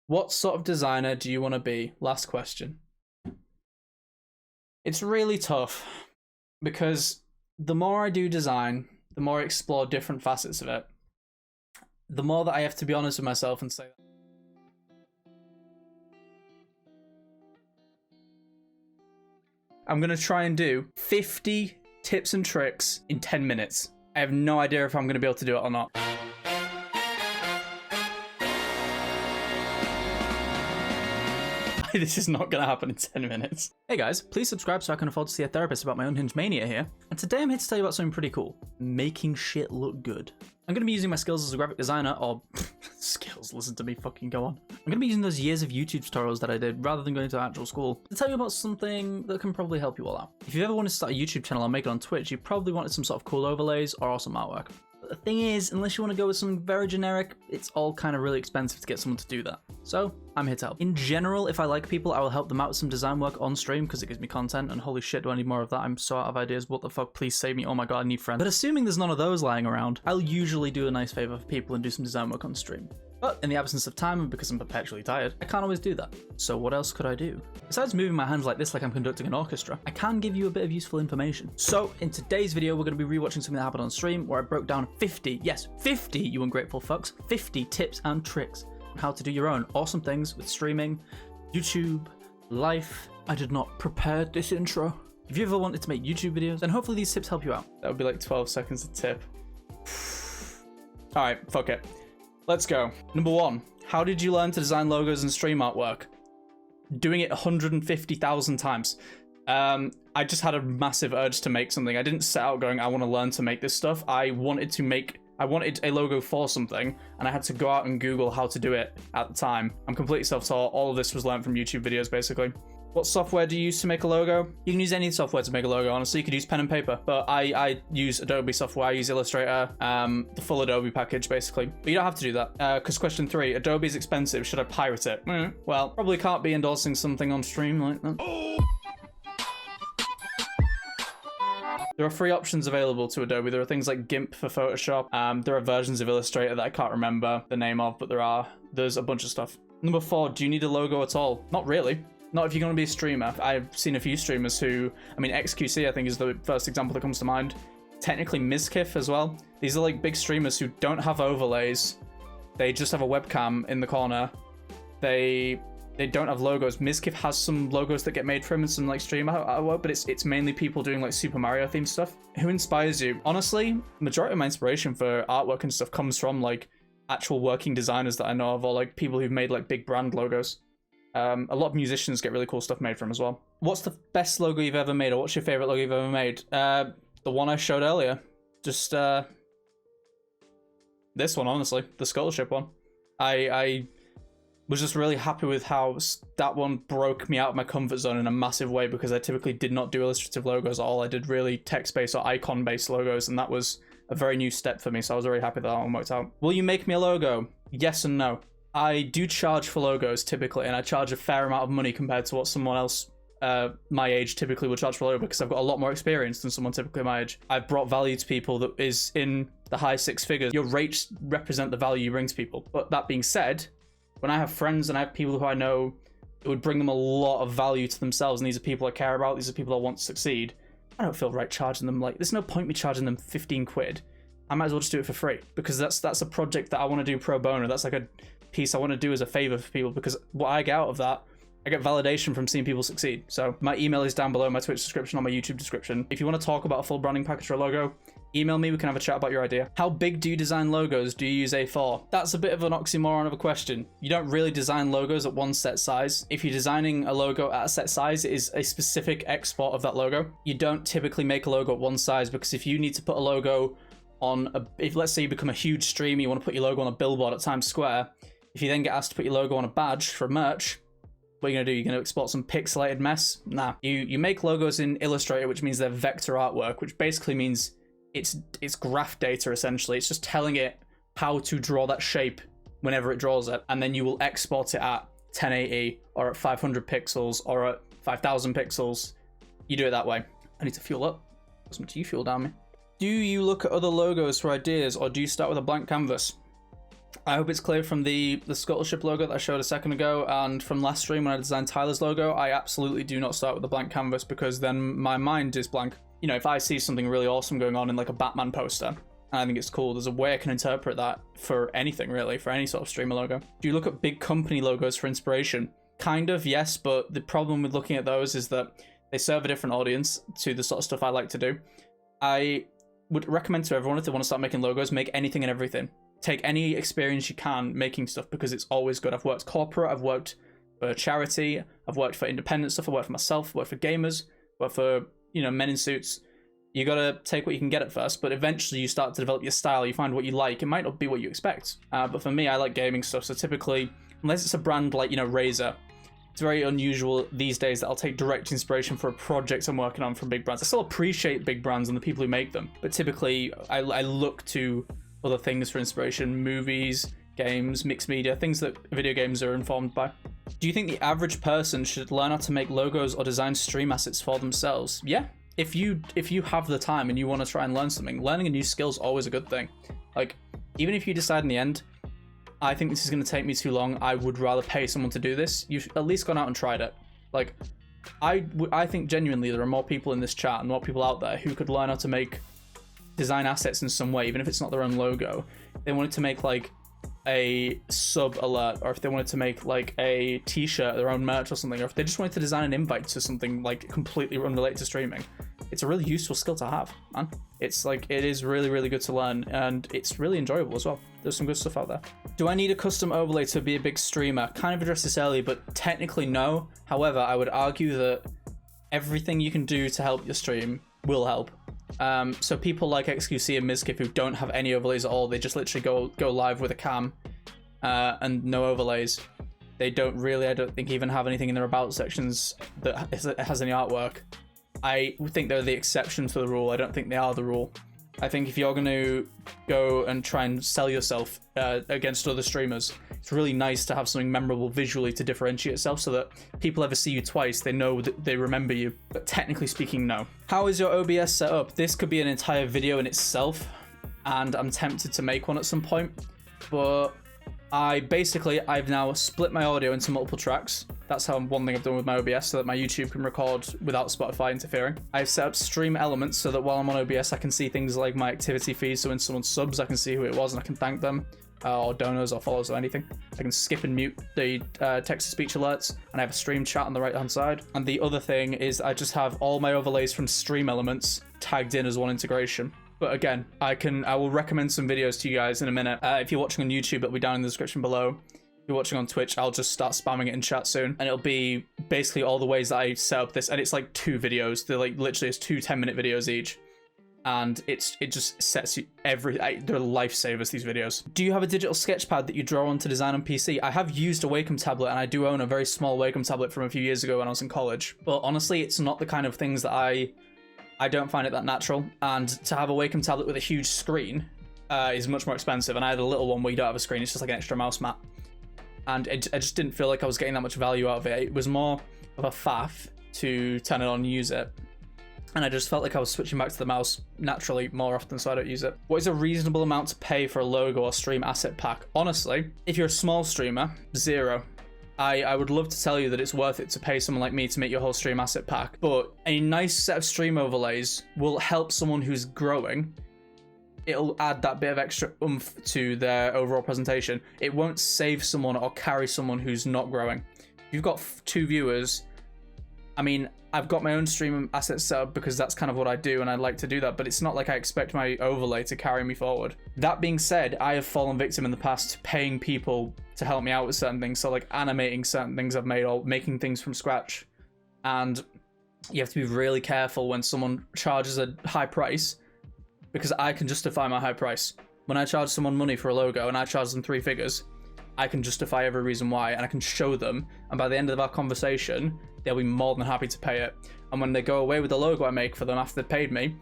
What sort of designer do you want to be? Last question. It's really tough because the more I do design, the more I explore different facets of it, the more that I have to be honest with myself and say, I'm going to try and do 50 tips and tricks in 10 minutes. I have no idea if I'm going to be able to do it or not. This is not going to happen in 10 minutes. Hey guys, please subscribe so I can afford to see a therapist about my unhinged mania here. And today I'm here to tell you about something pretty cool. Making shit look good. I'm going to be using my skills as a graphic designer, or skills, listen to me fucking go on. I'm going to be using those years of YouTube tutorials that I did rather than going to actual school to tell you about something that can probably help you all out. If you've ever wanted to start a YouTube channel or make it on Twitch, you probably wanted some sort of cool overlays or awesome artwork. The thing is, unless you want to go with something very generic, it's all kind of really expensive to get someone to do that. So, I'm here to help. In general, if I like people, I will help them out with some design work on stream because it gives me content, and holy shit, do I need more of that? I'm so out of ideas. What the fuck? Please save me. Oh my god, I need friends. But assuming there's none of those lying around, I'll usually do a nice favor for people and do some design work on stream. But in the absence of time, and because I'm perpetually tired, I can't always do that. So what else could I do? Besides moving my hands like this like I'm conducting an orchestra, I can give you a bit of useful information. So in today's video, we're going to be rewatching something that happened on stream where I broke down 50, yes, 50, you ungrateful fucks, 50 tips and tricks on how to do your own awesome things with streaming, YouTube, life. I did not prepare this intro. If you ever wanted to make YouTube videos, then hopefully these tips help you out. That would be like 12 seconds a tip. All right, fuck it. Let's go. Number 1, how did you learn to design logos and stream artwork? Doing it 150,000 times. I just had a massive urge to make something. I didn't set out going, I want to learn to make this stuff. I wanted a logo for something, and I had to go out and Google how to do it at the time. I'm completely self-taught. All of this was learned from YouTube videos, basically. What software do you use to make a logo? You can use any software to make a logo, honestly. You could use pen and paper, but I use Adobe software. I use Illustrator, the full Adobe package, basically. But you don't have to do that, because question 3, Adobe is expensive. Should I pirate it? Well, probably can't be endorsing something on stream like that. There are free options available to Adobe. There are things like GIMP for Photoshop. There are versions of Illustrator that I can't remember the name of, but there's a bunch of stuff. Number 4, do you need a logo at all? Not really. Not if you're going to be a streamer. I've seen a few streamers who, I mean, XQC I think is the first example that comes to mind. Technically Mizkif as well. These are like big streamers who don't have overlays. They just have a webcam in the corner. They don't have logos. Mizkif has some logos that get made for him and some like stream artwork, but it's mainly people doing like Super Mario themed stuff. Who inspires you? Honestly, majority of my inspiration for artwork and stuff comes from like actual working designers that I know of, or like people who've made like big brand logos. A lot of musicians get really cool stuff made from as well. What's the best logo you've ever made, or what's your favorite logo you've ever made? The one I showed earlier. Just this one, honestly, the scholarship one. I was just really happy with how that one broke me out of my comfort zone in a massive way, because I typically did not do illustrative logos at all. I did really text-based or icon-based logos, and that was a very new step for me, so I was very happy that one worked out. Will you make me a logo? Yes and no. I do charge for logos typically, and I charge a fair amount of money compared to what someone else my age typically would charge for a logo, because I've got a lot more experience than someone typically my age. I've brought value to people that is in the high 6 figures. Your rates represent the value you bring to people. But that being said, when I have friends and I have people who I know, it would bring them a lot of value to themselves, and these are people I care about, these are people I want to succeed. I don't feel right charging them, like, there's no point me charging them 15 quid. I might as well just do it for free, because that's a project that I want to do pro bono. That's like a piece I want to do as a favor for people, because what I get out of that, I get validation from seeing people succeed. So my email is down below, my Twitch description, or my YouTube description. If you want to talk about a full branding package or a logo, email me, we can have a chat about your idea. How big do you design logos? Do you use A4? That's a bit of an oxymoron of a question. You don't really design logos at one set size. If you're designing a logo at a set size, it is a specific export of that logo. You don't typically make a logo at one size, because if you need to put a logo on if let's say you become a huge streamer, you want to put your logo on a billboard at Times Square, if you then get asked to put your logo on a badge for merch, what are you going to do? You're going to export some pixelated mess? Nah. You make logos in Illustrator, which means they're vector artwork, which basically means it's graph data, essentially. It's just telling it how to draw that shape whenever it draws it, and then you will export it at 1080 or at 500 pixels or at 5000 pixels. You do it that way. I need to fuel up. Got some G fuel down me. Do you look at other logos for ideas, or do you start with a blank canvas? I hope it's clear from the Scuttle Ship logo that I showed a second ago, and from last stream when I designed Tyler's logo, I absolutely do not start with a blank canvas, because then my mind is blank. You know, if I see something really awesome going on in like a Batman poster, and I think it's cool, there's a way I can interpret that for anything really, for any sort of streamer logo. Do you look at big company logos for inspiration? Kind of, yes, but the problem with looking at those is that they serve a different audience to the sort of stuff I like to do. I would recommend to everyone, if they want to start making logos, make anything and everything. Take any experience you can making stuff, because it's always good. I've worked corporate, I've worked for charity, I've worked for independent stuff, I've worked for myself, I've worked for gamers, worked for, you know, men in suits. You gotta take what you can get at first, but eventually you start to develop your style, you find what you like. It might not be what you expect, but for me, I like gaming stuff, so typically, unless it's a brand like, you know, Razer, it's very unusual these days that I'll take direct inspiration for a project I'm working on from big brands. I still appreciate big brands and the people who make them, but typically I look to other things for inspiration: movies, games, mixed media, things that video games are informed by. Do you think the average person should learn how to make logos or design stream assets for themselves? Yeah, if you have the time and you want to try and learn something, learning a new skill is always a good thing. Like, even if you decide in the end, I think this is going to take me too long, I would rather pay someone to do this, you've at least gone out and tried it. Like, I think genuinely there are more people in this chat and more people out there who could learn how to make design assets in some way, even if it's not their own logo. They wanted to make like a sub alert, or if they wanted to make like a t-shirt, their own merch or something, or if they just wanted to design an invite to something like completely unrelated to streaming. It's a really useful skill to have, man. It's like, it is really, really good to learn, and it's really enjoyable as well. There's some good stuff out there. Do I need a custom overlay to be a big streamer? Kind of addressed this earlier, but technically no. However, I would argue that everything you can do to help your stream will help. So people like XQC and Mizkif who don't have any overlays at all, they just literally go live with a cam and no overlays. They don't really, I don't think, even have anything in their about sections that has any artwork. I think they're the exception to the rule. I don't think they are the rule. I think if you're going to go and try and sell yourself against other streamers, it's really nice to have something memorable visually to differentiate itself, so that people ever see you twice, they know that they remember you. But technically speaking, no. How is your OBS set up? This could be an entire video in itself, and I'm tempted to make one at some point. But I've now split my audio into multiple tracks. That's how one thing I've done with my OBS, so that my YouTube can record without Spotify interfering. I've set up Streamelements so that while I'm on OBS, I can see things like my activity feed. So when someone subs, I can see who it was and I can thank them, or donors or follows or anything. I can skip and mute the text-to-speech alerts, and I have a stream chat on the right-hand side. And the other thing is I just have all my overlays from Streamelements tagged in as one integration. But again, I will recommend some videos to you guys in a minute. If you're watching on YouTube, it'll be down in the description below. If you're watching on Twitch, I'll just start spamming it in chat soon. And it'll be basically all the ways that I set up this. And it's like 2 videos. They're like literally, it's 2 10-minute videos each. And it just sets you they're lifesavers, these videos. Do you have a digital sketchpad that you draw on to design on PC? I have used a Wacom tablet, and I do own a very small Wacom tablet from a few years ago when I was in college. But honestly, it's not the kind of things that I don't find it that natural, and to have a Wacom tablet with a huge screen is much more expensive, and I had a little one where you don't have a screen, it's just like an extra mouse mat. And I just didn't feel like I was getting that much value out of it. It was more of a faff to turn it on and use it. And I just felt like I was switching back to the mouse naturally more often, so I don't use it. What is a reasonable amount to pay for a logo or stream asset pack? Honestly, if you're a small streamer, 0. I would love to tell you that it's worth it to pay someone like me to make your whole stream asset pack, but a nice set of stream overlays will help someone who's growing. It'll add that bit of extra oomph to their overall presentation. It won't save someone or carry someone who's not growing. If you've got 2 viewers, I mean, I've got my own stream assets set up because that's kind of what I do, and I like to do that, but it's not like I expect my overlay to carry me forward. That being said, I have fallen victim in the past to paying people to help me out with certain things, so like animating certain things I've made or making things from scratch. And you have to be really careful when someone charges a high price, because I can justify my high price. When I charge someone money for a logo and I charge them 3 figures, I can justify every reason why, and I can show them, and by the end of our conversation, they'll be more than happy to pay it. And when they go away with the logo I make for them after they've paid me,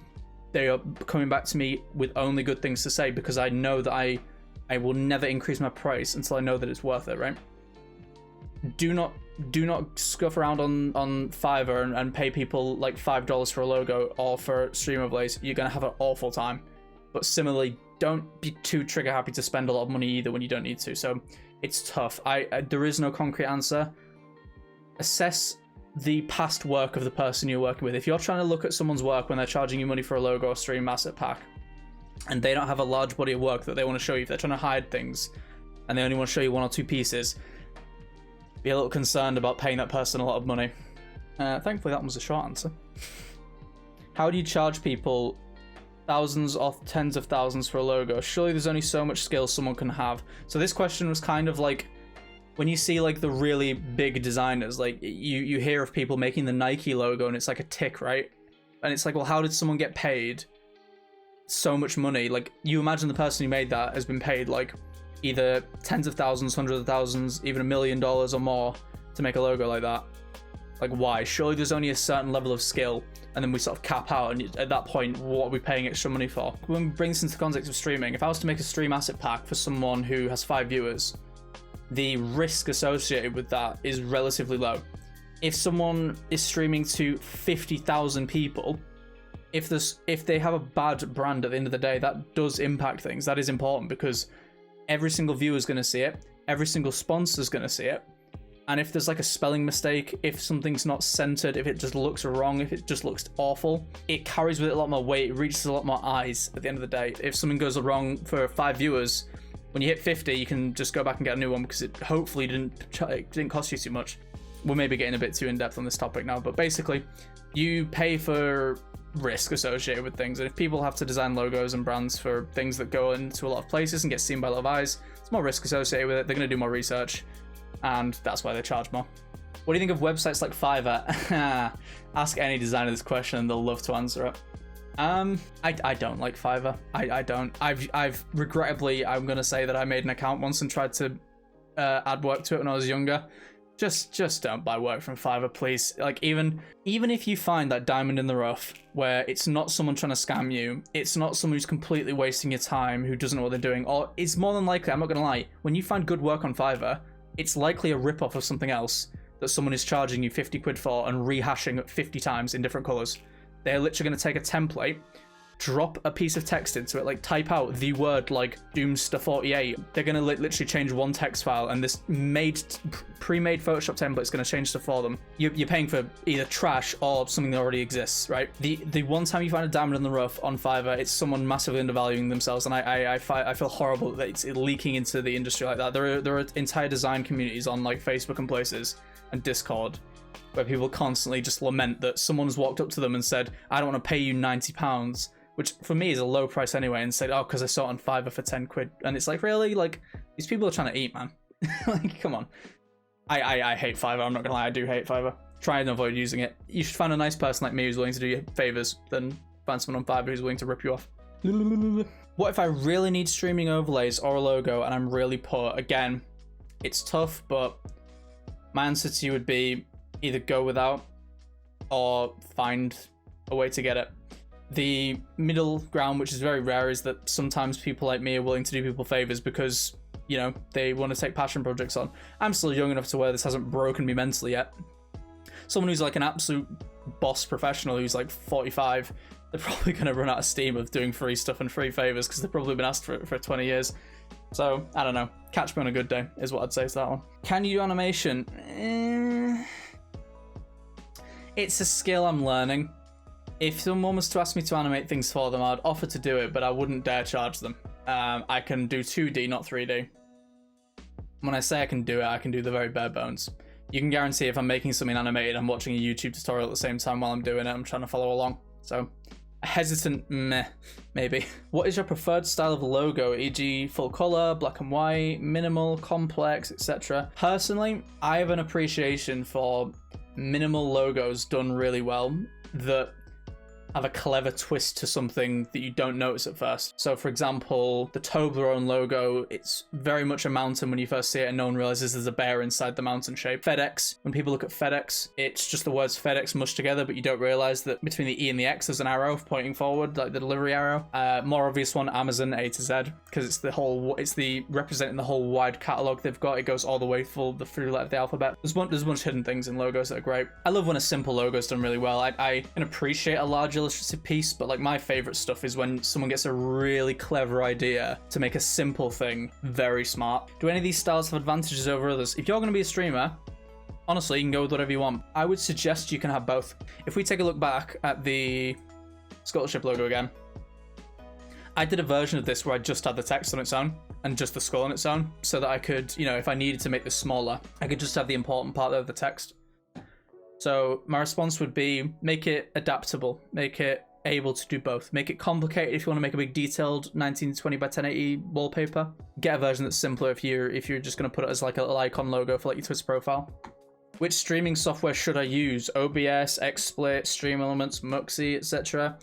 they are coming back to me with only good things to say, because I know that I will never increase my price until I know that it's worth it, right? Do not scuff around on Fiverr and pay people like $5 for a logo or for stream overlays. You're gonna have an awful time. But similarly, don't be too trigger happy to spend a lot of money either when you don't need to. So it's tough. There is no concrete answer. Assess the past work of the person you're working with. If you're trying to look at someone's work when they're charging you money for a logo or stream asset pack, and they don't have a large body of work that they want to show you, if they're trying to hide things and they only want to show you 1 or 2 pieces, be a little concerned about paying that person a lot of money. Thankfully that was a short answer. How do you charge people thousands or tens of thousands for a logo? Surely there's only so much skill someone can have. So this question was kind of like, when you see like the really big designers, like you hear of people making the Nike logo and it's like a tick, right? And it's like, well, how did someone get paid so much money? Like, you imagine the person who made that has been paid like either tens of thousands, hundreds of thousands, even $1 million or more to make a logo like that. Like, why? Surely there's only a certain level of skill, and then we sort of cap out, and at that point, what are we paying extra money for? When we bring this into the context of streaming, if I was to make a stream asset pack for someone who has 5 viewers, the risk associated with that is relatively low. If someone is streaming to 50,000 people, if they have a bad brand at the end of the day, that does impact things. That is important, because every single viewer is going to see it, every single sponsor is going to see it, and if there's like a spelling mistake, if something's not centered, if it just looks wrong, if it just looks awful, it carries with it a lot more weight, it reaches a lot more eyes at the end of the day. If something goes wrong for 5 viewers, when you hit 50, you can just go back and get a new one, because it hopefully didn't cost you too much. We're maybe getting a bit too in-depth on this topic now, but basically, you pay for risk associated with things, and if people have to design logos and brands for things that go into a lot of places and get seen by a lot of eyes, it's more risk associated with it. They're going to do more research, and that's why they charge more. What do you think of websites like Fiverr? Ask any designer this question and they'll love to answer it. I don't like Fiverr. I don't. I've regrettably, I'm gonna say that I made an account once and tried to add work to it when I was younger. Just don't buy work from Fiverr, please. Like, even if you find that diamond in the rough where it's not someone trying to scam you, it's not someone who's completely wasting your time, who doesn't know what they're doing, or it's more than likely, I'm not gonna lie, when you find good work on Fiverr, it's likely a rip-off of something else that someone is charging you 50 quid for and rehashing it 50 times in different colors. They're literally going to take a template, drop a piece of text into it, like type out the word like Doomster 48. They're going to literally change one text file, and this pre-made Photoshop template is going to change stuff for them. You're paying for either trash or something that already exists, right? The one time you find a diamond in the rough on Fiverr, it's someone massively undervaluing themselves, and I feel horrible that it's leaking into the industry like that. There are entire design communities on like Facebook and places and Discord where people constantly just lament that someone's walked up to them and said, I don't want to pay you £90, which for me is a low price anyway, and said, oh, because I saw it on Fiverr for 10 quid. And it's like, really? Like, these people are trying to eat, man. Like, come on. I hate Fiverr, I'm not gonna lie, I do hate Fiverr. Try and avoid using it. You should find a nice person like me who's willing to do you favors, than find someone on Fiverr who's willing to rip you off. What if I really need streaming overlays or a logo and I'm really poor? Again, it's tough, but my answer to you would be either go without or find a way to get it. The middle ground, which is very rare, is that sometimes people like me are willing to do people favors because, you know, they want to take passion projects on. I'm still young enough to where this hasn't broken me mentally yet. Someone who's like an absolute boss professional who's like 45, they're probably going to run out of steam of doing free stuff and free favors because they've probably been asked for it for 20 years. So, I don't know. Catch me on a good day is what I'd say to that one. Can you do animation? It's a skill I'm learning. If someone was to ask me to animate things for them, I'd offer to do it, but I wouldn't dare charge them. I can do 2D, not 3D. When I say I can do it, I can do the very bare bones. You can guarantee if I'm making something animated, I'm watching a YouTube tutorial at the same time while I'm doing it. I'm trying to follow along. So, hesitant, meh, maybe. What is your preferred style of logo, e.g. full color, black and white, minimal, complex, etc.? Personally, I have an appreciation for minimal logos done really well that have a clever twist to something that you don't notice at first. So for example, the Toblerone logo, it's very much a mountain when you first see it and no one realizes there's a bear inside the mountain shape. FedEx, when people look at FedEx, it's just the words FedEx mushed together, but you don't realize that between the E and the X there's an arrow pointing forward, like the delivery arrow. More obvious one, Amazon, A to Z, because it's representing the whole wide catalog they've got. It goes all the way through the letter of the alphabet. There's a bunch of hidden things in logos that are great. I love when a simple logo is done really well. I can appreciate a larger illustrative piece, but like my favorite stuff is when someone gets a really clever idea to make a simple thing very smart. Do any of these styles have advantages over others? If you're going to be a streamer, honestly, you can go with whatever you want. I would suggest you can have both. If we take a look back at the Scholarship logo again, I did a version of this where I just had the text on its own and just the skull on its own, so that I could, you know, if I needed to make this smaller, I could just have the important part of the text. So my response would be, make it adaptable, make it able to do both. Make it complicated if you want to make a big detailed 1920 by 1080 wallpaper. Get a version that's simpler if you're just going to put it as like a little icon logo for like your Twitter profile. Which streaming software should I use? OBS, XSplit, Streamelements, Muxy, etc.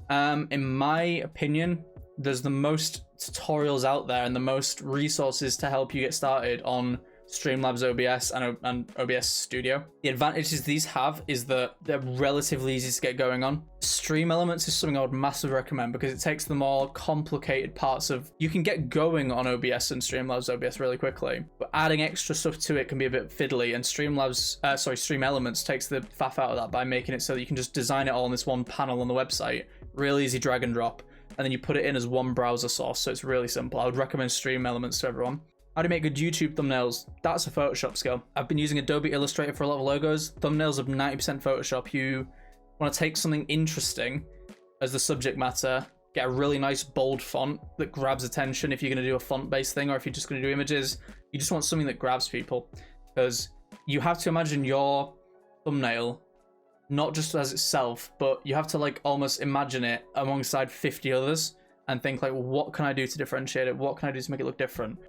In my opinion, there's the most tutorials out there and the most resources to help you get started on Streamlabs OBS and OBS Studio. The advantages these have is that they're relatively easy to get going on. Streamelements is something I would massively recommend because it takes the more complicated parts of, you can get going on OBS and Streamlabs OBS really quickly, but adding extra stuff to it can be a bit fiddly, and Streamelements takes the faff out of that by making it so that you can just design it all on this one panel on the website, real easy drag and drop, and then you put it in as one browser source, so it's really simple. I would recommend Streamelements to everyone. How do you make good YouTube thumbnails? That's a Photoshop skill. I've been using Adobe Illustrator for a lot of logos. Thumbnails are 90% Photoshop. You want to take something interesting as the subject matter, get a really nice bold font that grabs attention if you're going to do a font-based thing, or if you're just going to do images. You just want something that grabs people, because you have to imagine your thumbnail not just as itself, but you have to like almost imagine it alongside 50 others and think like, what can I do to differentiate it? What can I do to make it look different?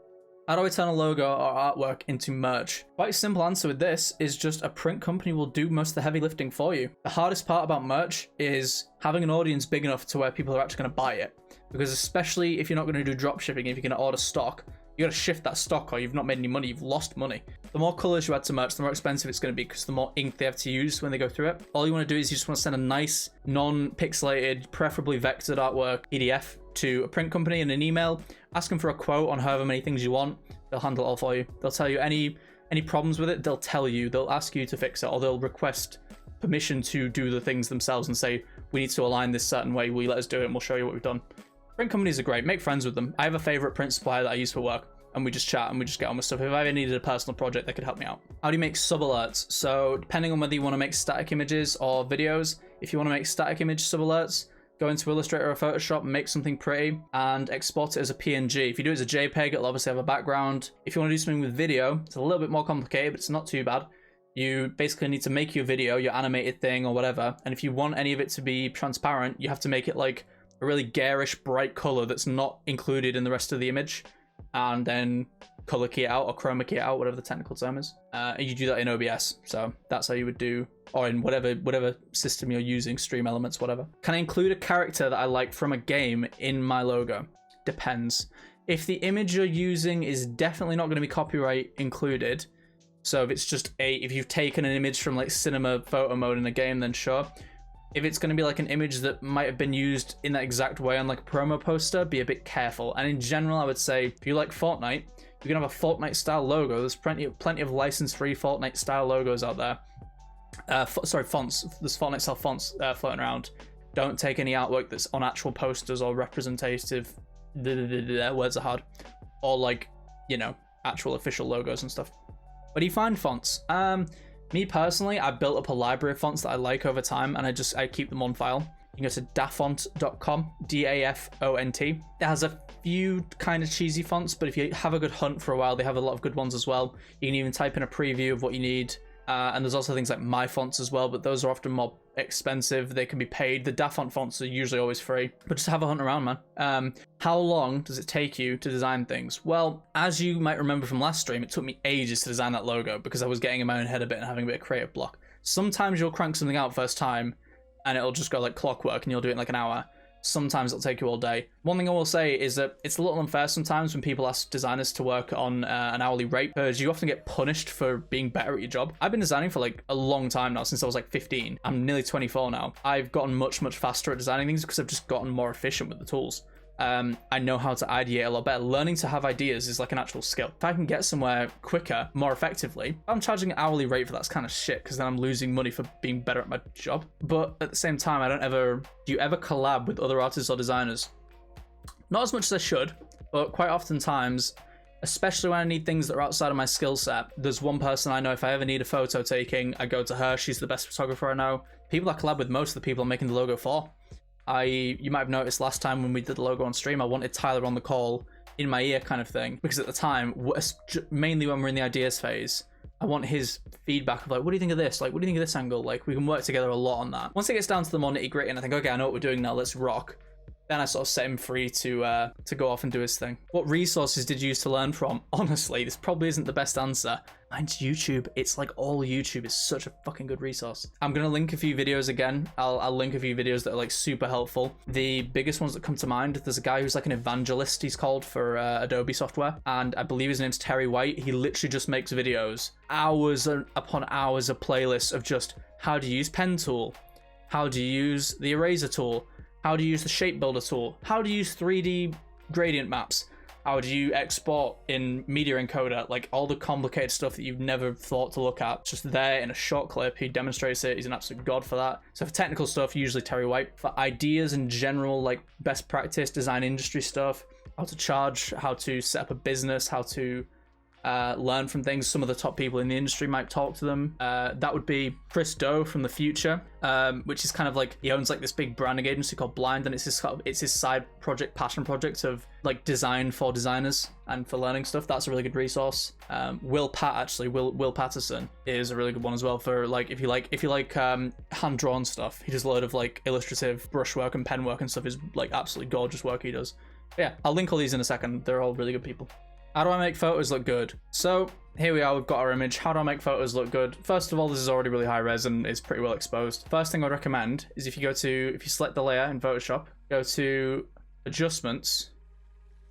How do I turn a logo or artwork into merch? Quite a simple answer with this is just a print company will do most of the heavy lifting for you. The hardest part about merch is having an audience big enough to where people are actually going to buy it. Because especially if you're not going to do drop shipping, if you're going to order stock, you got to shift that stock or you've not made any money, you've lost money. The more colors you add to merch, the more expensive it's going to be because the more ink they have to use when they go through it. All you want to do is you just want to send a nice, non-pixelated, preferably vectored artwork PDF to a print company in an email. Ask them for a quote on however many things you want. They'll handle it all for you. They'll tell you any problems with it, they'll tell you. They'll ask you to fix it, or they'll request permission to do the things themselves and say, we need to align this certain way, will you let us do it, and we'll show you what we've done. Print companies are great. Make friends with them. I have a favorite print supplier that I use for work, and we just chat and we just get on with stuff. If I ever needed a personal project, they could help me out. How do you make sub alerts? So depending on whether you want to make static images or videos, if you want to make static image sub alerts, go into Illustrator or Photoshop, make something pretty, and export it as a PNG. If you do it as a JPEG, it'll obviously have a background. If you want to do something with video, it's a little bit more complicated, but it's not too bad. You basically need to make your video, your animated thing or whatever, and if you want any of it to be transparent, you have to make it like a really garish, bright color that's not included in the rest of the image, and then color key it out or chroma key it out, whatever the technical term is. And you do that in OBS, so that's how you would do, or in whatever system you're using, Streamelements, whatever. Can I include a character that I like from a game in my logo? Depends. If the image you're using is definitely not going to be copyright included, so if it's just if you've taken an image from like cinema photo mode in a game, then sure. If it's going to be like an image that might have been used in that exact way on like a promo poster, be a bit careful. And in general, I would say if you like Fortnite, you can have a Fortnite style logo. There's plenty of license-free Fortnite style logos out there. Fonts. There's Fortnite style fonts floating around. Don't take any artwork that's on actual posters or representative. Words are hard. Or like, you know, actual official logos and stuff. Where do you find fonts? Me personally, I built up a library of fonts that I like over time, and I keep them on file. You can go to dafont.com, DAFONT. It has a few kind of cheesy fonts, but if you have a good hunt for a while, they have a lot of good ones as well. You can even type in a preview of what you need. And there's also things like my fonts as well, but those are often more expensive. They can be paid. The Dafont fonts are usually always free, but just have a hunt around, man. How long does it take you to design things? Well, as you might remember from last stream, it took me ages to design that logo because I was getting in my own head a bit and having a bit of creative block. Sometimes you'll crank something out first time and it'll just go like clockwork and you'll do it in like an hour. Sometimes it'll take you all day. One thing I will say is that it's a little unfair sometimes when people ask designers to work on an hourly rate, because you often get punished for being better at your job. I've been designing for like a long time now, since I was like 15. I'm nearly 24 now. I've gotten much faster at designing things because I've just gotten more efficient with the tools. I know how to ideate a lot better. Learning to have ideas is like an actual skill. If I can get somewhere quicker, more effectively, if I'm charging an hourly rate for that's kind of shit, because then I'm losing money for being better at my job. But at the same time, do you ever collab with other artists or designers? Not as much as I should, but quite oftentimes, especially when I need things that are outside of my skill set, there's one person I know if I ever need a photo taking, I go to her. She's the best photographer I know. People I collab with most of the people I'm making the logo for. You might have noticed last time when we did the logo on stream, I wanted Tyler on the call in my ear kind of thing, because at the time, mainly when we're in the ideas phase, I want his feedback of like, what do you think of this? Like, what do you think of this angle? Like, we can work together a lot on that. Once it gets down to the more nitty gritty and I think, okay, I know what we're doing now, let's rock. Then I sort of set him free to go off and do his thing. What resources did you use to learn from? Honestly, this probably isn't the best answer. Mine's YouTube. It's like all YouTube is such a fucking good resource. I'm going to link a few videos again. I'll link a few videos that are like super helpful. The biggest ones that come to mind, there's a guy who's like an evangelist, he's called, for Adobe software. And I believe his name's Terry White. He literally just makes videos, hours upon hours of playlists of just how to use pen tool, how to use the eraser tool, how do you use the shape builder tool, how do you use 3D gradient maps, how do you export in media encoder, like all the complicated stuff that you've never thought to look at, just there in a short clip. He demonstrates it. He's an absolute god for that. So for technical stuff, usually Terry White. For ideas in general, like best practice, design industry stuff, how to charge, how to set up a business, how to learn from things, some of the top people in the industry might talk to them. That would be Chris Doe from the Future, which is kind of like, he owns like this big branding agency called Blind, and it's his side project, passion project of like design for designers and for learning stuff. That's a really good resource. Will Paterson is a really good one as well for like if you like hand drawn stuff. He does a lot of like illustrative brushwork and pen work and stuff. Is like absolutely gorgeous work he does. But yeah, I'll link all these in a second. They're all really good people. How do I make photos look good? So here we are, we've got our image. How do I make photos look good? First of all, this is already really high res and it's pretty well exposed. First thing I'd recommend is if you select the layer in Photoshop, go to adjustments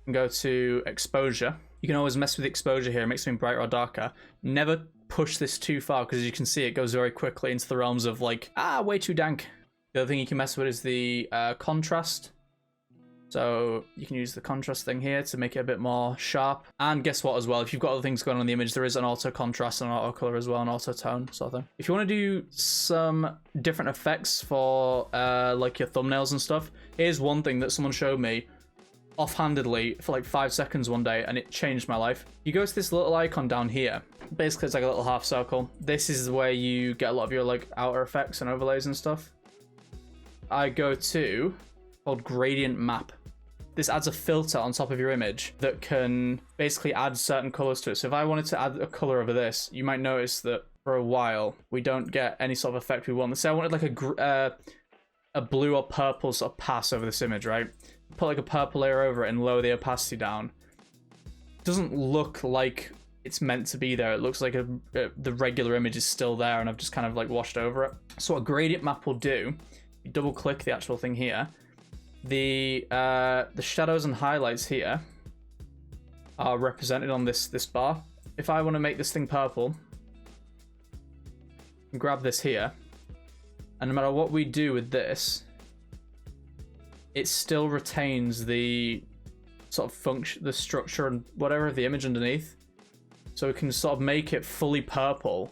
and go to exposure. You can always mess with the exposure here, it makes something brighter or darker. Never push this too far because as you can see, it goes very quickly into the realms of like, way too dank. The other thing you can mess with is the contrast. So you can use the contrast thing here to make it a bit more sharp. And guess what as well, if you've got other things going on in the image, there is an auto contrast and an auto color as well, an auto tone sort of thing. If you want to do some different effects for like your thumbnails and stuff, here's one thing that someone showed me offhandedly for like 5 seconds one day and it changed my life. You go to this little icon down here, basically it's like a little half circle. This is where you get a lot of your like outer effects and overlays and stuff. I go to called gradient map. This adds a filter on top of your image that can basically add certain colors to it. So if I wanted to add a color over this, you might notice that for a while we don't get any sort of effect we want. Let's say I wanted like a blue or purple sort of pass over this image, right? Put like a purple layer over it and lower the opacity down. It doesn't look like it's meant to be there. It looks like the regular image is still there and I've just kind of like washed over it. So what a gradient map will do, you double click the actual thing here. The shadows and highlights here are represented on this bar. If I want to make this thing purple, grab this here, and no matter what we do with this, it still retains the sort of function, the structure and whatever of the image underneath. So we can sort of make it fully purple,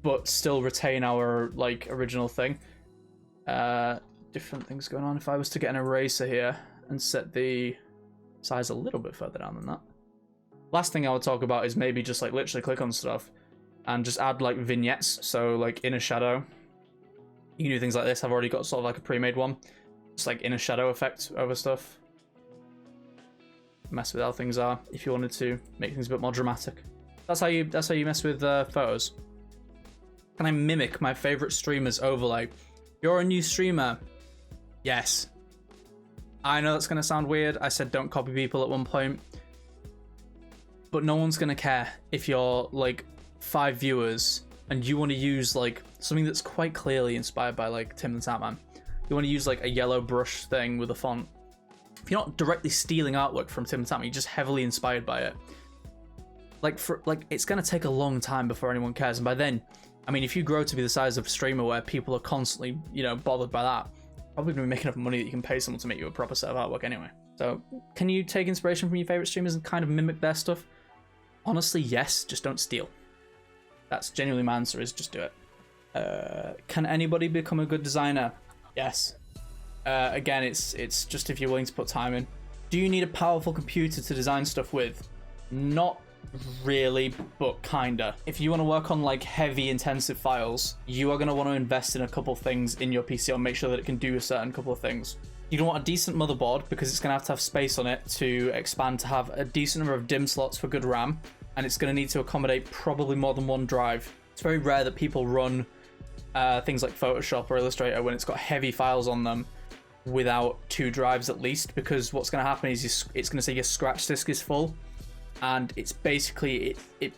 but still retain our like original thing. Different things going on. If I was to get an eraser here and set the size a little bit further down than that. Last thing I would talk about is maybe just like literally click on stuff and just add like vignettes. So like inner shadow. You can do things like this. I've already got sort of like a pre-made one. Just like inner shadow effect over stuff. Mess with how things are if you wanted to make things a bit more dramatic. That's how you mess with photos. Can I mimic my favorite streamer's overlay? You're a new streamer. Yes. I know that's going to sound weird. I said don't copy people at one point. But no one's going to care if you're like 5 viewers and you want to use like something that's quite clearly inspired by like Tim the Tatman. You want to use like a yellow brush thing with a font. If you're not directly stealing artwork from Tim the Tatman, you're just heavily inspired by it. Like it's going to take a long time before anyone cares. And by then, I mean, if you grow to be the size of a streamer where people are constantly, bothered by that, probably gonna be making enough money that you can pay someone to make you a proper set of artwork anyway. So can you take inspiration from your favorite streamers and kind of mimic their stuff? Honestly, yes, just don't steal. That's genuinely my answer, is just do it. Can anybody become a good designer? Yes. Again, it's just if you're willing to put time in. Do you need a powerful computer to design stuff with? Not really, but kinda. If you want to work on like heavy intensive files, you are going to want to invest in a couple things in your PC or make sure that it can do a certain couple of things. You're going to want a decent motherboard because it's going to have space on it to expand to have a decent number of DIMM slots for good RAM, and it's going to need to accommodate probably more than one drive. It's very rare that people run things like Photoshop or Illustrator when it's got heavy files on them without 2 drives at least, because what's going to happen is it's going to say your scratch disk is full, and it's basically it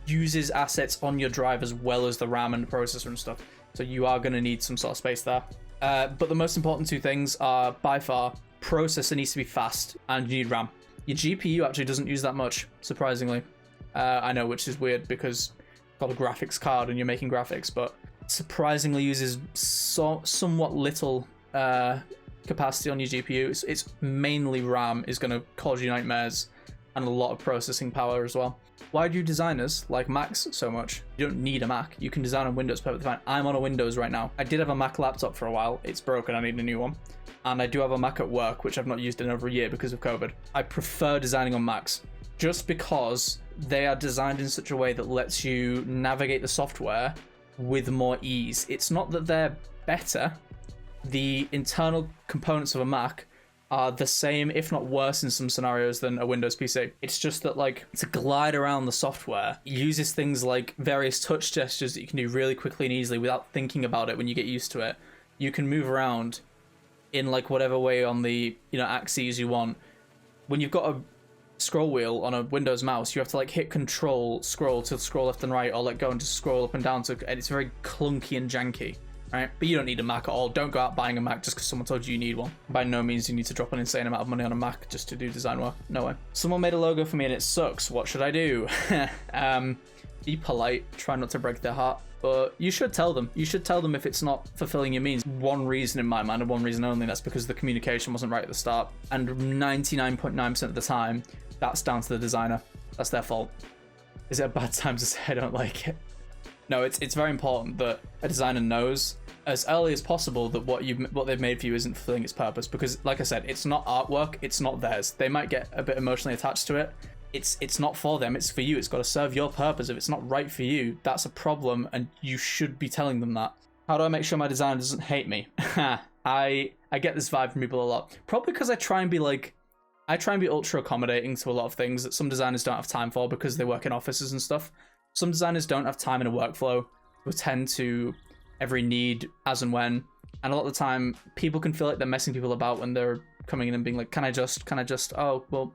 uses assets on your drive as well as the RAM and the processor and stuff, so you are going to need some sort of space there. But the most important 2 things are by far processor needs to be fast and you need RAM. Your GPU actually doesn't use that much, surprisingly. I know, which is weird because it's got a graphics card and you're making graphics, but surprisingly uses somewhat little capacity on your GPU. It's mainly RAM is going to cause you nightmares, and a lot of processing power as well. Why do designers like Macs so much? You don't need a Mac. You can design on Windows perfectly fine. I'm on a Windows right now. I did have a Mac laptop for a while. It's broken. I need a new one. And I do have a Mac at work, which I've not used in over a year because of COVID. I prefer designing on Macs just because they are designed in such a way that lets you navigate the software with more ease. It's not that they're better. The internal components of a Mac are the same, if not worse in some scenarios, than a Windows PC. It's just that, like, to glide around the software, it uses things like various touch gestures that you can do really quickly and easily without thinking about it when you get used to it. You can move around in, like, whatever way on the, axes you want. When you've got a scroll wheel on a Windows mouse, you have to, like, hit Control, scroll to scroll left and right, or let go and just scroll up and down, and it's very clunky and janky. Right? But you don't need a Mac at all. Don't go out buying a Mac just because someone told you need one. By no means you need to drop an insane amount of money on a Mac just to do design work. No way. Someone made a logo for me and it sucks. What should I do? Be polite. Try not to break their heart. But you should tell them. You should tell them if it's not fulfilling your means. One reason in my mind, and one reason only, that's because the communication wasn't right at the start. And 99.9% of the time, that's down to the designer. That's their fault. Is it a bad time to say I don't like it? No, it's very important that a designer knows as early as possible that what they've made for you isn't fulfilling its purpose, because, like I said, it's not artwork, it's not theirs. They might get a bit emotionally attached to it. It's not for them, it's for you. It's got to serve your purpose. If it's not right for you, that's a problem, and you should be telling them that. How do I make sure my designer doesn't hate me? I get this vibe from people a lot. Probably because I try and be ultra accommodating to a lot of things that some designers don't have time for because they work in offices and stuff. Some designers don't have time in a workflow to attend to every need as and when, and a lot of the time people can feel like they're messing people about when they're coming in and being like, can I just, oh, well,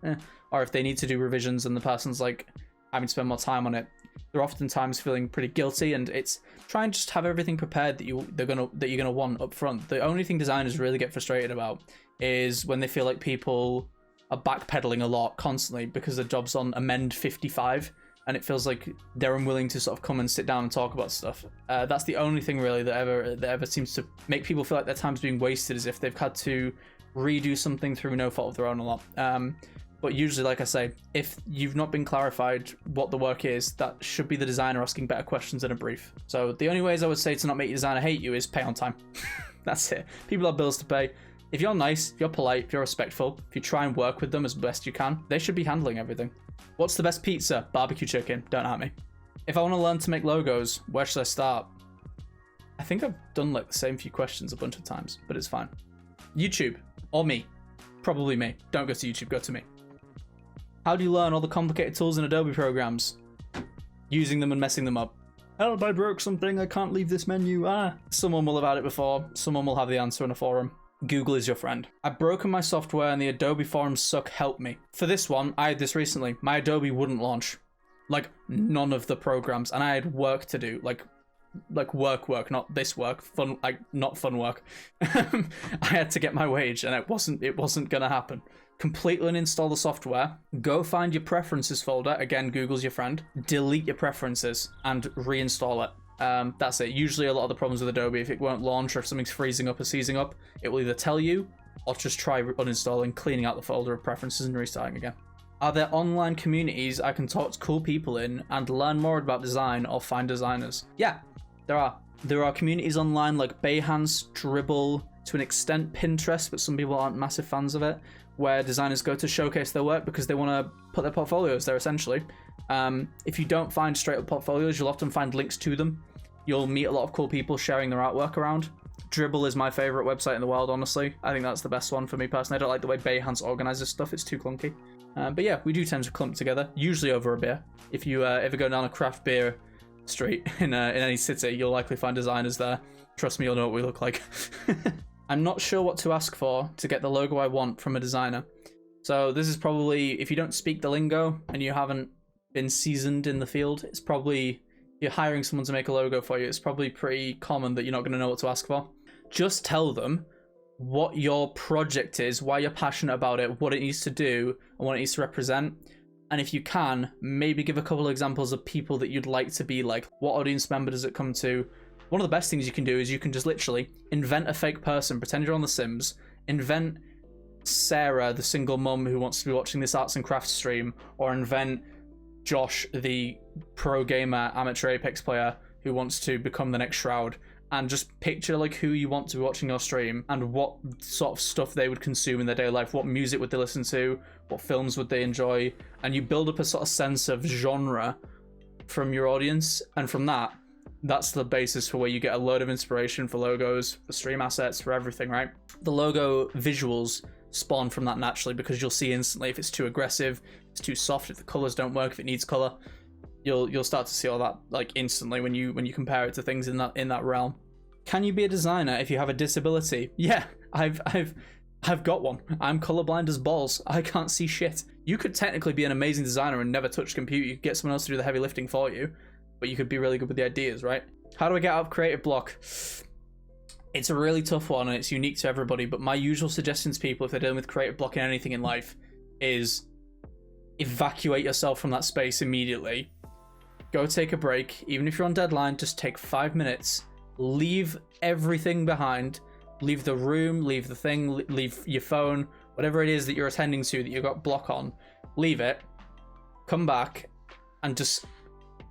or if they need to do revisions and the person's like having to spend more time on it, they're oftentimes feeling pretty guilty. And it's try and just have everything prepared that you're gonna want up front. The only thing designers really get frustrated about is when they feel like people are backpedaling a lot constantly because the job's on amend 55 and it feels like they're unwilling to sort of come and sit down and talk about stuff. That's the only thing really that ever seems to make people feel like their time's being wasted, as if they've had to redo something through no fault of their own a lot. But usually, like I say, if you've not been clarified what the work is, that should be the designer asking better questions in a brief. So the only ways I would say to not make your designer hate you is pay on time. That's it. People have bills to pay. If you're nice, if you're polite, if you're respectful, if you try and work with them as best you can, they should be handling everything. What's the best pizza? Barbecue chicken. Don't at me. If I want to learn to make logos, where should I start? I think I've done like the same few questions a bunch of times, but it's fine. YouTube or me. Probably me. Don't go to YouTube, go to me. How do you learn all the complicated tools in Adobe programs? Using them and messing them up. Help, I broke something, I can't leave this menu. Someone will have had it before. Someone will have the answer in a forum. Google is your friend. I've broken my software and the Adobe forums suck, help me. For this one, I had this recently. My Adobe wouldn't launch. Like, none of the programs. And I had work to do. Like work, not this work. Fun, like, not fun work. I had to get my wage and it wasn't gonna happen. Completely uninstall the software. Go find your preferences folder. Again, Google's your friend. Delete your preferences and reinstall it. That's it. Usually a lot of the problems with Adobe, if it won't launch or if something's freezing up or seizing up, it will either tell you or just try uninstalling, cleaning out the folder of preferences and restarting again. Are there online communities I can talk to cool people in and learn more about design or find designers? Yeah, there are. There are communities online like Behance, Dribbble, to an extent Pinterest, but some people aren't massive fans of it, where designers go to showcase their work because they want to put their portfolios there, essentially. If you don't find straight up portfolios, you'll often find links to them. You'll meet a lot of cool people sharing their artwork around. Dribbble is my favorite website in the world, honestly. I think that's the best one for me personally. I don't like the way Behance organizes stuff. It's too clunky. But yeah, we do tend to clump together, usually over a beer. If you ever go down a craft beer street in any city, you'll likely find designers there. Trust me, you'll know what we look like. I'm not sure what to ask for to get the logo I want from a designer. So this is probably, if you don't speak the lingo and you haven't been seasoned in the field, it's probably, you're hiring someone to make a logo for you, it's probably pretty common that you're not going to know what to ask for. Just tell them what your project is, why you're passionate about it, what it needs to do, and what it needs to represent. And if you can, maybe give a couple of examples of people that you'd like to be like. What audience member does it come to? One of the best things you can do is you can just literally invent a fake person, pretend you're on The Sims, invent Sarah, the single mum who wants to be watching this arts and crafts stream, or invent Josh, the pro gamer amateur Apex player who wants to become the next Shroud, and just picture like who you want to be watching your stream and what sort of stuff they would consume in their daily life, what music would they listen to, what films would they enjoy, and you build up a sort of sense of genre from your audience, and from that, that's the basis for where you get a load of inspiration for logos, for stream assets, for everything, right? The logo visuals spawn from that naturally because you'll see instantly if it's too aggressive, if it's too soft, if the colors don't work, if it needs color. You'll start to see all that like instantly when you compare it to things in that realm. Can you be a designer if you have a disability? Yeah, I've got one. I'm colorblind as balls. I can't see shit. You could technically be an amazing designer and never touch a computer. You could get someone else to do the heavy lifting for you, but you could be really good with the ideas, right? How do I get out of creative block? It's a really tough one and it's unique to everybody, but my usual suggestion to people if they're dealing with creative block in anything in life is evacuate yourself from that space immediately. Go take a break. Even if you're on deadline, just take 5 minutes. Leave everything behind. Leave the room, leave the thing, leave your phone, whatever it is that you're attending to that you've got block on. Leave it. Come back and just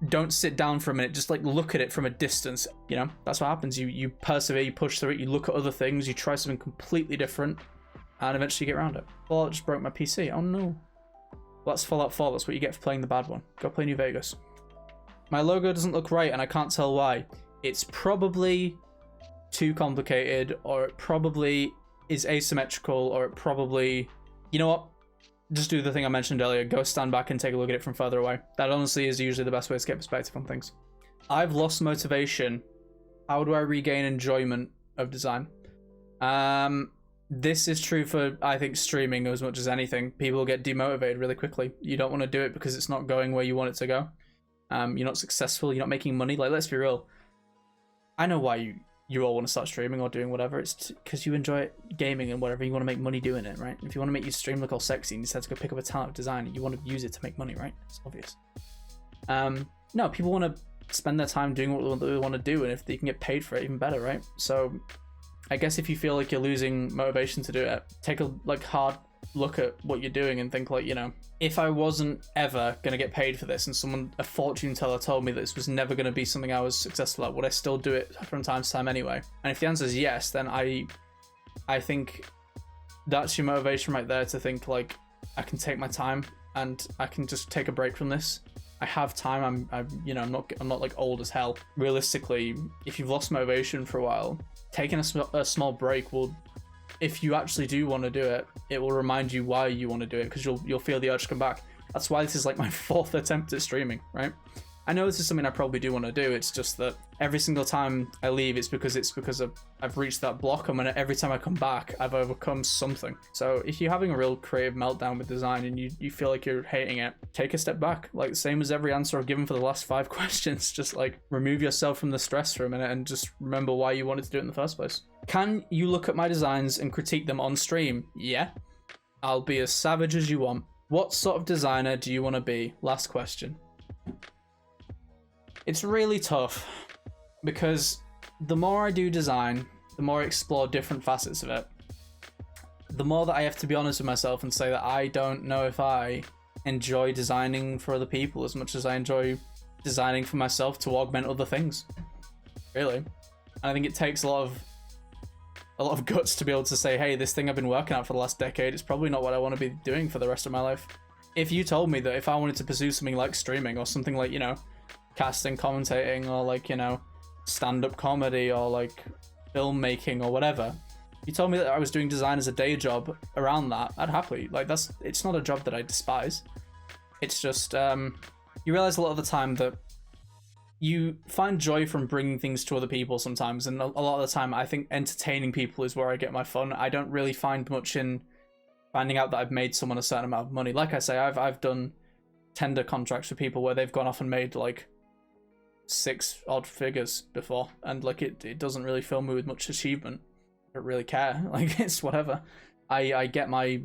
don't sit down for a minute. Just like look at it from a distance. You know, that's what happens. You persevere, you push through it, you look at other things, you try something completely different, and eventually you get around it. Fallout just broke my PC. Oh no. Well, that's Fallout 4. That's what you get for playing the bad one. Go play New Vegas. My logo doesn't look right and I can't tell why. It's probably too complicated, or it probably is asymmetrical, or it probably... You know what? Just do the thing I mentioned earlier. Go stand back and take a look at it from further away. That honestly is usually the best way to get perspective on things. I've lost motivation. How do I regain enjoyment of design? This is true for, I think, streaming as much as anything. People get demotivated really quickly. You don't want to do it because it's not going where you want it to go. You're not successful, you're not making money. Like, let's be real. I know why you all want to start streaming or doing whatever. It's because you enjoy gaming and whatever. You want to make money doing it, right? If you want to make your stream look all sexy and you decide to go pick up a talent of design, you want to use it to make money, right? It's obvious. No, people want to spend their time doing what they want to do, and if they can get paid for it, even better, right? So I guess if you feel like you're losing motivation to do it, take a hard look at what you're doing and think, like, you know, if I wasn't ever going to get paid for this and a fortune teller told me that this was never going to be something I was successful at, would I still do it from time to time anyway? And if the answer is yes, then I think that's your motivation right there, to think like, I can take my time and I can just take a break from this. I have time. I'm not like old as hell. Realistically, if you've lost motivation for a while, taking a small break will, if you actually do want to do it, it will remind you why you want to do it, because you'll feel the urge to come back. That's why this is like my 4th attempt at streaming, right? I know this is something I probably do want to do. It's just that every single time I leave, it's because I've reached that block, and every time I come back, I've overcome something. So if you're having a real creative meltdown with design and you feel like you're hating it, take a step back. Like, same as every answer I've given for the last 5 questions. Just like remove yourself from the stress for a minute and just remember why you wanted to do it in the first place. Can you look at my designs and critique them on stream? Yeah. I'll be as savage as you want. What sort of designer do you want to be? Last question. It's really tough. because the more I do design, the more I explore different facets of it, the more that I have to be honest with myself and say that I don't know if I enjoy designing for other people as much as I enjoy designing for myself to augment other things. Really. And I think it takes a lot of guts to be able to say, hey, this thing I've been working on for the last decade, it's probably not what I want to be doing for the rest of my life. If you told me that if I wanted to pursue something like streaming or something like, you know, casting, commentating, or like, you know, stand-up comedy or like filmmaking or whatever, you told me that I was doing design as a day job around that, I'd happily, like, it's not a job that I despise. It's just, you realize a lot of the time that you find joy from bringing things to other people sometimes, and a lot of the time I think entertaining people is where I get my fun. I don't really find much in finding out that I've made someone a certain amount of money. Like I say, I've done tender contracts with people where they've gone off and made like 6 odd figures before, and like it doesn't really fill me with much achievement. I don't really care. Like, it's whatever. I get my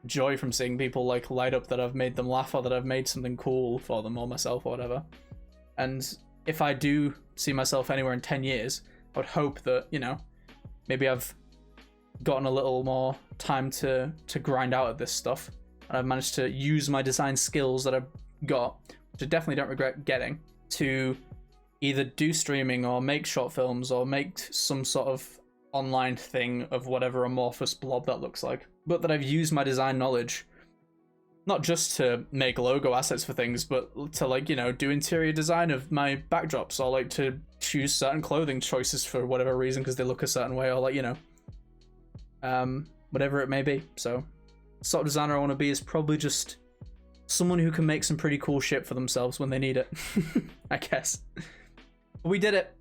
joy from seeing people like light up that I've made them laugh, or that I've made something cool for them or myself or whatever. And if I do see myself anywhere in 10 years, I would hope that, you know, maybe I've gotten a little more time to grind out at this stuff, and I've managed to use my design skills that I've got, which I definitely don't regret getting, to either do streaming or make short films or make some sort of online thing of whatever amorphous blob that looks like. But that I've used my design knowledge not just to make logo assets for things, but to, like, you know, do interior design of my backdrops, or like to choose certain clothing choices for whatever reason because they look a certain way, or like, you know, whatever it may be. So the sort of designer I want to be is probably just someone who can make some pretty cool shit for themselves when they need it. I guess. We did it.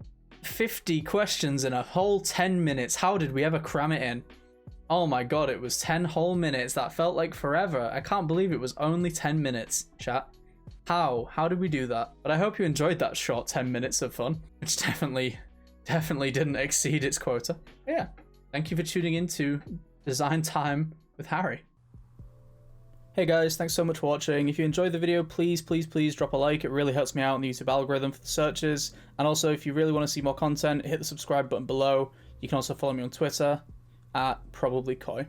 50 questions in a whole 10 minutes. How did we ever cram it in? Oh my god, it was 10 whole minutes. That felt like forever. I can't believe it was only 10 minutes, chat. How did we do that? But I hope you enjoyed that short 10 minutes of fun, which definitely didn't exceed its quota. But yeah, thank you for tuning in to Design Time with Harry. Hey guys, thanks so much for watching. If you enjoyed the video, please drop a like. It really helps me out in the YouTube algorithm for the searches. And also, if you really want to see more content, hit the subscribe button below. You can also follow me on Twitter @ProbablyKoi.